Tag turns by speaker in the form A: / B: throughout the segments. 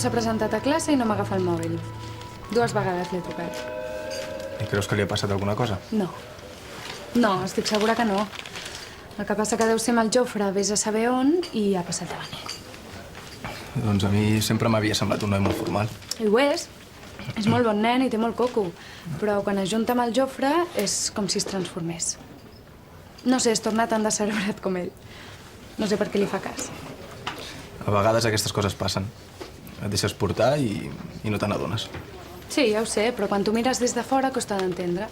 A: s'ha presentat a classe i no m'agafa el mòbil. 2 vegades l'he trucat.
B: I creus que li ha passat alguna cosa?
A: No. No, estic segura que no. El que passa que deu ser amb el Jofre, vés a saber on, i ha passat davant.
B: Doncs a mi sempre m'havia semblat un noi molt formal.
A: I ho és. És molt bon nen i té molt coco. Però quan es junta amb el Jofre és com si es transformés. No sé, es torna tan descerebrat com ell. No sé per què li fa cas.
B: A vegades aquestes coses passen. Et deixes portar i no te n'adones.
A: Sí, ja ho sé, però quan tu mires des de fora costa d'entendre.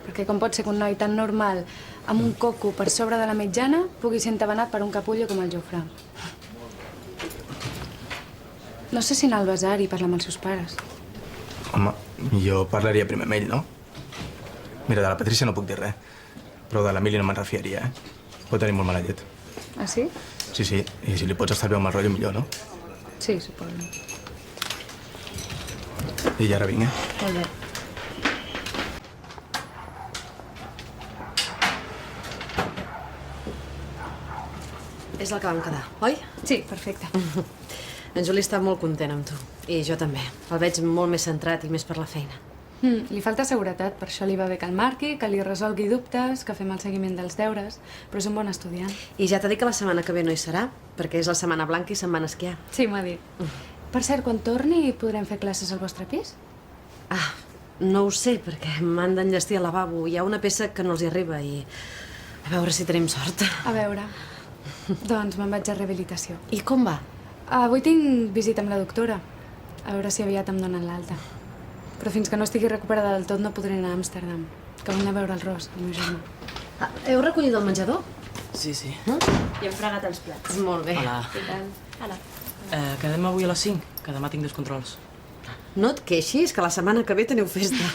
A: Perquè com pot ser que un noi tan normal, amb un coco per sobre de la mitjana, pugui ser entabanat per un capullo com el Jofre? No sé si anar al basar i parlar amb els seus pares.
B: Home, jo parlaria primer amb ell, no? Mira, de la Patrícia no puc dir res. Però de l'Emili no me'n refiaria, Pot tenir molt mala llet.
A: Ah, sí?
B: Sí, sí. I si li pots estalviar un mal rotllo, millor, no?
A: Sí, suposo.
B: I ja ara vinc,
A: Molt bé.
C: És el que vam quedar, oi?
A: Sí, perfecte.
C: En Juli està molt content amb tu. I jo també. El veig molt més centrat i més per la feina.
A: Li falta seguretat, per això li va bé que el marqui, que li resolgui dubtes, que fem el seguiment dels deures, però és un bon estudiant.
C: I ja t'ha dit que la setmana que ve no hi serà, perquè és la setmana blanca i se'n van a esquiar.
A: Sí, m'ho ha dit. Per cert, quan torni podrem fer classes al vostre pis?
C: Ah, no ho sé, perquè m'han d'enllestir al lavabo. Hi ha una peça que no els hi arriba i... A veure si tenim sort.
A: A veure. Doncs me'n vaig a rehabilitació.
C: I com va?
A: Avui tinc visita amb la doctora. A veure si aviat em donen l'alta. Però fins que no estigui recuperada del tot no podré anar a Amsterdam. Que vull anar a veure el Ros, el meu germà.
C: Ah, heu recollit el menjador?
D: Sí, sí.
C: I hem fregat els plats. Molt bé.
D: Hola.
A: I tant.
C: Hola.
D: Quedem avui a les 5, que demà tinc 2 controls.
C: No et queixis, que la setmana que ve teniu festa.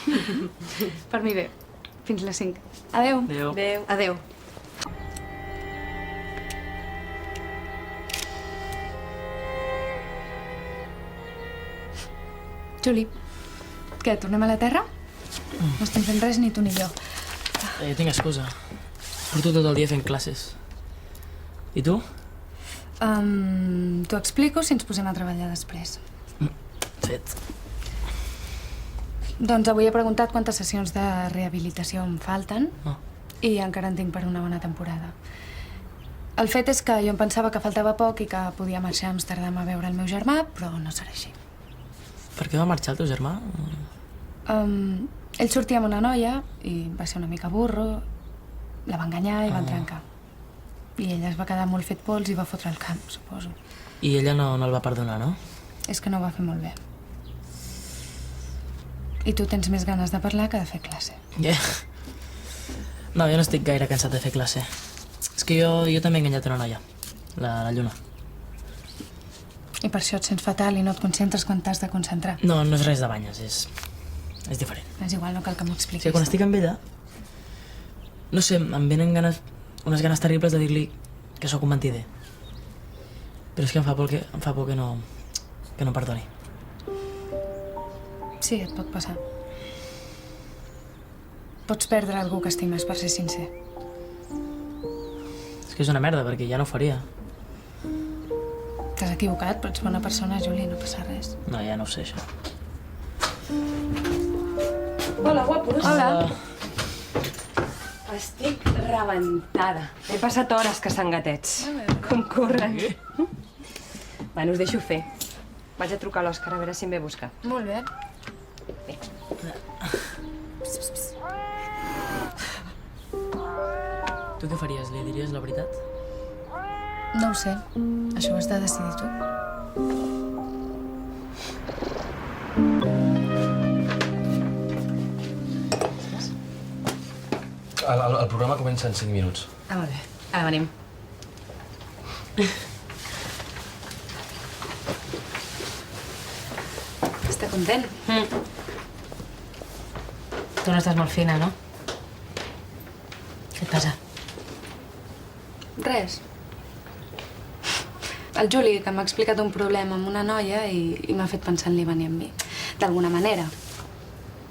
A: Per mi bé. Fins les 5. Adeu.
D: Adéu.
C: Adéu. Adéu.
A: Juli, què, tornem a la Terra? No estem fent res ni tu ni jo.
D: Tinc excusa. Porto tot el dia fent classes. I tu?
A: T'ho explico si ens posem a treballar després.
D: Fet.
A: Doncs avui he preguntat quantes sessions de rehabilitació em falten
D: Oh.
A: i encara en tinc per una bona temporada. El fet és que jo em pensava que faltava poc i que podia marxar a Amsterdam a veure el meu germà, però no serà així.
D: Per què va marxar el teu germà?
A: Ell sortia amb una noia i va ser una mica burro, la va enganyar i van trencar. I ella es va quedar molt fet pols i va fotre el camp, suposo.
D: I ella no el va perdonar, no?
A: És que no ho va fer molt bé. I tu tens més ganes de parlar que de fer classe.
D: Yeah. No, jo no estic gaire cansat de fer classe. És que jo també he enganyat una noia, la Lluna.
A: I per això et sents fatal i no et concentres quan t'has de concentrar.
D: No, no és res de banyes, és diferent.
A: És igual, no cal que m'ho
D: O
A: expliquis.
D: sigui, quan estic amb ella, no sé, em venen unes ganes terribles de dir-li que sóc un mentider. Però és que em fa por que no em perdoni.
A: Sí, et pot passar. Pots perdre algú que estimes per ser sincer.
D: És que és una merda, perquè ja no ho faria.
A: T'has equivocat, però ets bona persona, Juli, no passa res.
D: No, ja no ho sé, això.
E: Hola, guapos.
A: Hola.
E: Estic rebentada. He passat hores caçant gatets. Com corren. Bueno, us deixo fer. Vaig a trucar a l'Òscar a veure si em ve a buscar.
A: Molt bé.
D: Tu què faries? Li diries la veritat?
A: No ho sé. Això ho has de decidir tu.
F: El programa comença en 5 minuts.
E: Ah, molt bé. Ara venim.
A: Està content?
E: Tu no estàs molt fina, no? Què et passa?
A: Res. El Juli, que m'ha explicat un problema amb una noia i m'ha fet pensar en l'Ivan i en mi. D'alguna manera.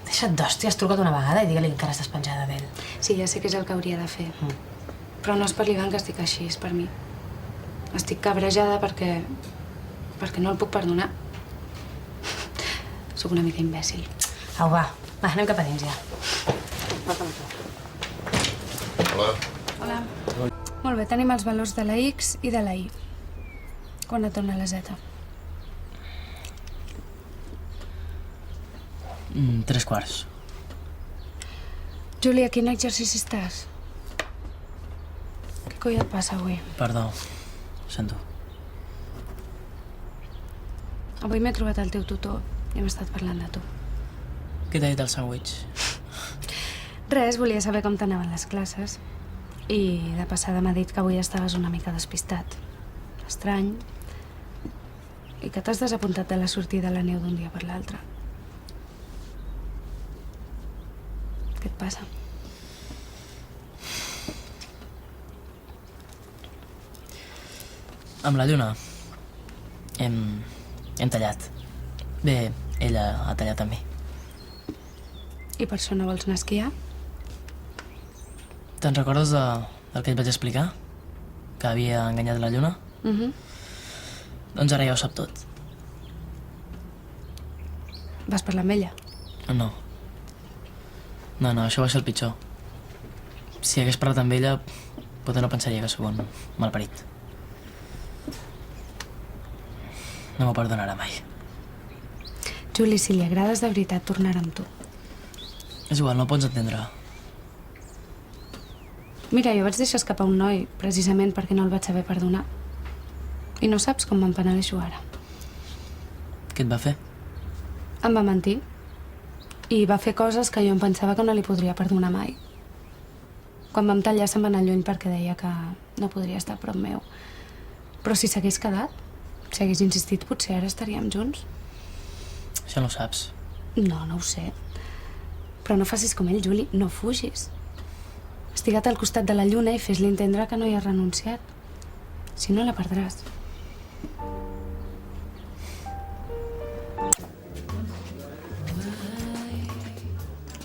E: Deixa't d'hòstia, has trucat una vegada i digue-li que encara estàs penjada d'ell.
A: Sí, ja sé que és el que hauria de fer. Però no és per l'Ivan que estic així, és per mi. Estic cabrejada perquè no el puc perdonar. Sóc una mica imbècil.
C: Au, va, anem cap a dins ja. Porta'm tu.
F: Hola.
A: Hola. Molt bé, tenim els valors de la X i de la Y. Quan et torna la Z?
D: 3/4.
A: Júlia, quin exercici estàs? Què coi et passa avui?
D: Perdó, sento.
A: Avui m'he trobat el teu tutor i hem estat parlant de tu.
D: Què t'ha dit el sandwich?
A: Res, volia saber com t'anaven les classes. I de passada m'ha dit que avui estaves una mica despistat. Estrany. I que t'has desapuntat de la sortida a la neu d'un dia per l'altre. Què et passa?
D: Amb la lluna hem tallat. Bé, ella ha tallat amb mi.
A: I per això no vols anar a esquiar?
D: Te'n recordes del que et vaig explicar? Que havia enganyat la lluna? Doncs ara ja ho sap tot.
A: Vas parlar amb ella?
D: No. No, això va ser el pitjor. Si hagués parlat amb ella, potser no pensaria que sóc un malparit. No m'ho perdonarà mai.
A: Juli, si li agrades de veritat, tornarà amb tu.
D: És igual, no pots entendre.
A: Mira, jo vaig deixar escapar un noi precisament perquè no el vaig saber perdonar. I no saps com me'n penedeixo ara.
D: Què et va fer?
A: Em va mentir. I va fer coses que jo em pensava que no li podria perdonar mai. Quan vam tallar se'n va anar lluny perquè deia que no podria estar a prop meu. Però si s'hagués quedat, si hagués insistit, potser ara estaríem junts.
D: Això no ho saps.
A: No, no ho sé. Però no facis com ell, Juli, no fugis. Estigua't al costat de la lluna i fes-li entendre que no hi has renunciat. Si no, la perdràs.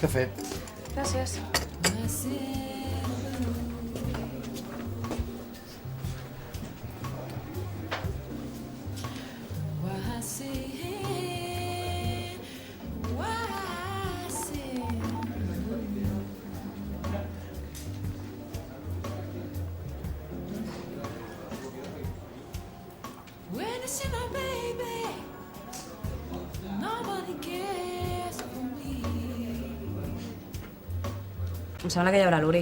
B: Cafè.
A: Gràcies.
C: Em sembla que hi haurà l'Uri.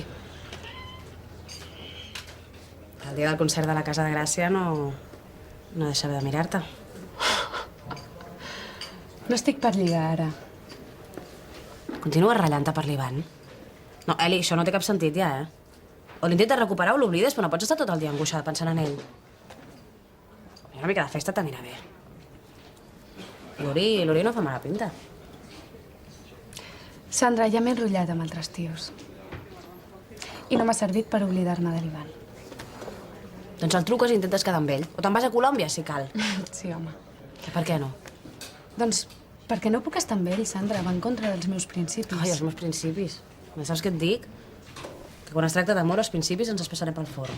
C: El dia del concert de la Casa de Gràcia no deixava de mirar-te.
A: No estic per lligar, ara.
C: Continues ratllant-te per l'Ivan? No, Eli, això no té cap sentit ja, O l'intentes recuperar o l'oblides, però no pots estar tot el dia angoixada pensant en ell. Una mica de festa t'anirà bé. L'Uri no fa mala pinta.
A: Sandra, ja m'he enrotllat amb altres tios. I no m'ha servit per oblidar-me de l'Ivan.
C: Doncs el truques i intentes quedar amb ell. O te'n vas a Colòmbia, si cal.
A: Sí, home.
C: Per què no?
A: Doncs perquè no puc estar amb ell, Sandra. Va en contra dels meus principis.
C: Ai, els meus principis. Saps què et dic? Que quan es tracta d'amor, els principis ens els passarem pel forn.